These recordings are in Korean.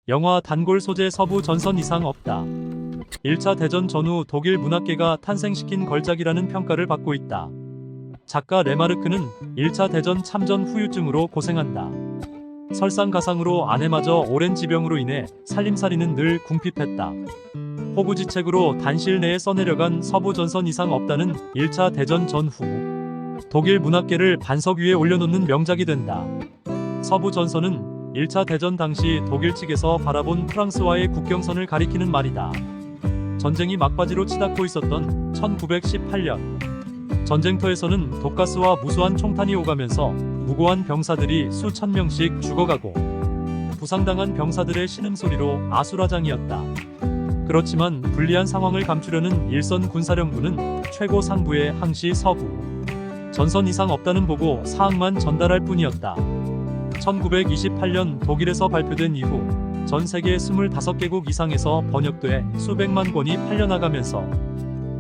영화 단골 소재 서부 전선 이상 없다. 1차 대전 전후 독일 문학계가 탄생시킨 걸작이라는 평가를 받고 있다. 작가 레마르크는 1차 대전 참전 후유증으로 고생한다. 설상가상으로 아내마저 오랜 지병으로 인해 살림살이는 늘 궁핍했다. 호구지책으로 단실 내에 써내려간 서부 전선 이상 없다는 1차 대전 전후 독일 문학계를 반석 위에 올려놓는 명작이 된다. 서부 전선은 1차 대전 당시 독일 측에서 바라본 프랑스와의 국경선을 가리키는 말이다. 전쟁이 막바지로 치닫고 있었던 1918년 전쟁터에서는 독가스와 무수한 총탄이 오가면서 무고한 병사들이 수천 명씩 죽어가고 부상당한 병사들의 신음소리로 아수라장이었다. 그렇지만 불리한 상황을 감추려는 일선 군사령부는 최고 상부의 항시 서부 전선 이상 없다는 보고 사항만 전달할 뿐이었다. 1928년 독일에서 발표된 이후 전 세계 25개국 이상에서 번역돼 수백만 권이 팔려나가면서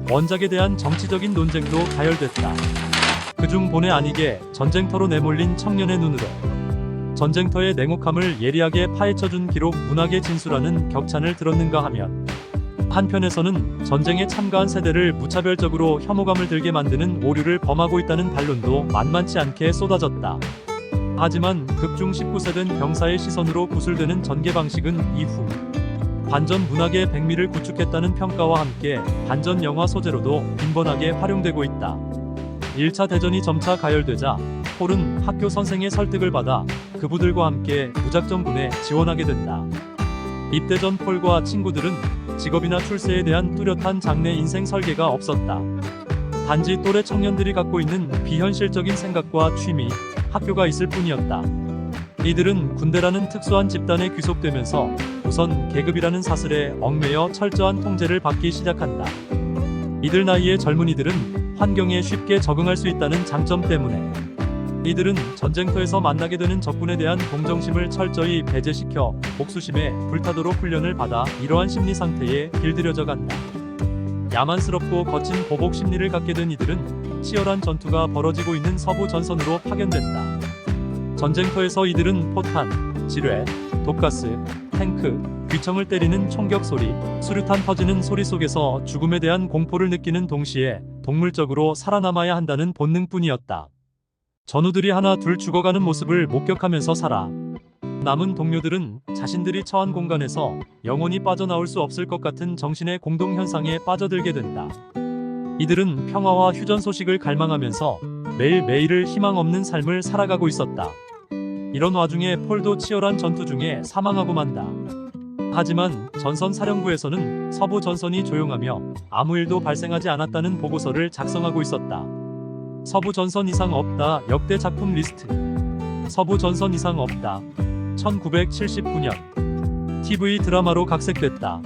원작에 대한 정치적인 논쟁도 가열됐다. 그중 본의 아니게 전쟁터로 내몰린 청년의 눈으로 전쟁터의 냉혹함을 예리하게 파헤쳐준 기록 문학의 진수라는 격찬을 들었는가 하면 한편에서는 전쟁에 참가한 세대를 무차별적으로 혐오감을 들게 만드는 오류를 범하고 있다는 반론도 만만치 않게 쏟아졌다. 하지만 극중 19세 된 병사의 시선으로 구술되는 전개 방식은 이후 반전 문학의 백미를 구축했다는 평가와 함께 반전 영화 소재로도 빈번하게 활용되고 있다. 1차 대전이 점차 가열되자 폴은 학교 선생의 설득을 받아 그부들과 함께 무작정군에 지원하게 된다. 입대 전 폴과 친구들은 직업이나 출세에 대한 뚜렷한 장래 인생 설계가 없었다. 단지 또래 청년들이 갖고 있는 비현실적인 생각과 취미, 학교가 있을 뿐이었다. 이들은 군대라는 특수한 집단에 귀속되면서 우선 계급이라는 사슬에 얽매여 철저한 통제를 받기 시작한다. 이들 나이의 젊은이들은 환경에 쉽게 적응할 수 있다는 장점 때문에 이들은 전쟁터에서 만나게 되는 적군에 대한 동정심을 철저히 배제시켜 복수심에 불타도록 훈련을 받아 이러한 심리 상태에 길들여져 간다. 야만스럽고 거친 보복 심리를 갖게 된 이들은 치열한 전투가 벌어지고 있는 서부 전선으로 파견된다. 전쟁터에서 이들은 포탄, 지뢰, 독가스, 탱크, 귀청을 때리는 총격 소리, 수류탄 터지는 소리 속에서 죽음에 대한 공포를 느끼는 동시에 동물적으로 살아남아야 한다는 본능뿐이었다. 전우들이 하나 둘 죽어가는 모습을 목격하면서 살아 남은 동료들은 자신들이 처한 공간에서 영원히 빠져나올 수 없을 것 같은 정신의 공동현상에 빠져들게 된다. 이들은 평화와 휴전 소식을 갈망하면서 매일매일을 희망 없는 삶을 살아가고 있었다. 이런 와중에 폴도 치열한 전투 중에 사망하고 만다. 하지만 전선 사령부에서는 서부 전선이 조용하며 아무 일도 발생하지 않았다는 보고서를 작성하고 있었다. 서부 전선 이상 없다 역대 작품 리스트. 서부 전선 이상 없다. 1979년 TV 드라마로 각색됐다.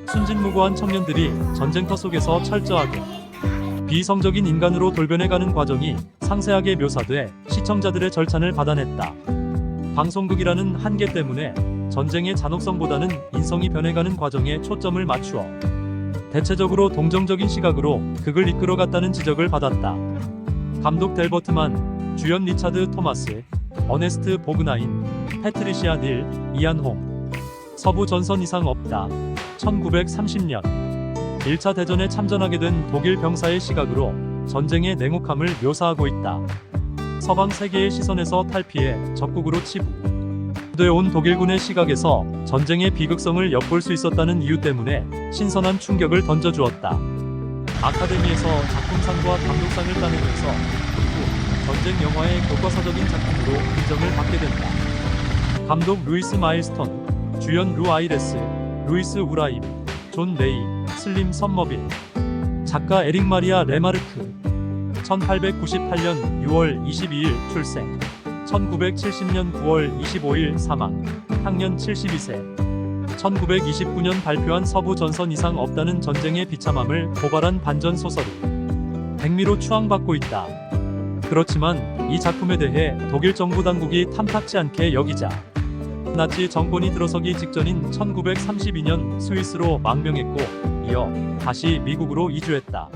순진무구한 청년들이 전쟁터 속에서 철저하게 비성적인 인간으로 돌변해가는 과정이 상세하게 묘사돼 시청자들의 절찬을 받아냈다. 방송극이라는 한계 때문에 전쟁의 잔혹성보다는 인성이 변해가는 과정에 초점을 맞추어 대체적으로 동정적인 시각으로 극을 이끌어갔다는 지적을 받았다. 감독 델버트만, 주연 리차드 토마스, 어네스트 보그나인, 패트리시아 닐, 이안 홍. 서부 전선 이상 없다. 1930년 1차 대전에 참전하게 된 독일 병사의 시각으로 전쟁의 냉혹함을 묘사하고 있다. 서방 세계의 시선에서 탈피해 적국으로 치부되어온 독일군의 시각에서 전쟁의 비극성을 엿볼 수 있었다는 이유 때문에 신선한 충격을 던져주었다. 아카데미에서 작품상과 감독상을 따내면서 이후 전쟁 영화의 교과서적인 작품으로 인정을 받게 된다. 감독 루이스 마일스톤, 주연 루 아이레스, 루이스 우라임, 존 레이, 슬림 선머빌. 작가 에릭 마리아 레마르크. 1898년 6월 22일 출생. 1970년 9월 25일 사망. 향년 72세. 1929년 발표한 서부 전선 이상 없다는 전쟁의 비참함을 고발한 반전 소설이 백미로 추앙받고 있다. 그렇지만 이 작품에 대해 독일 정부 당국이 탐탁치 않게 여기자 나치 정권이 들어서기 직전인 1932년 스위스로 망명했고 이어 다시 미국으로 이주했다.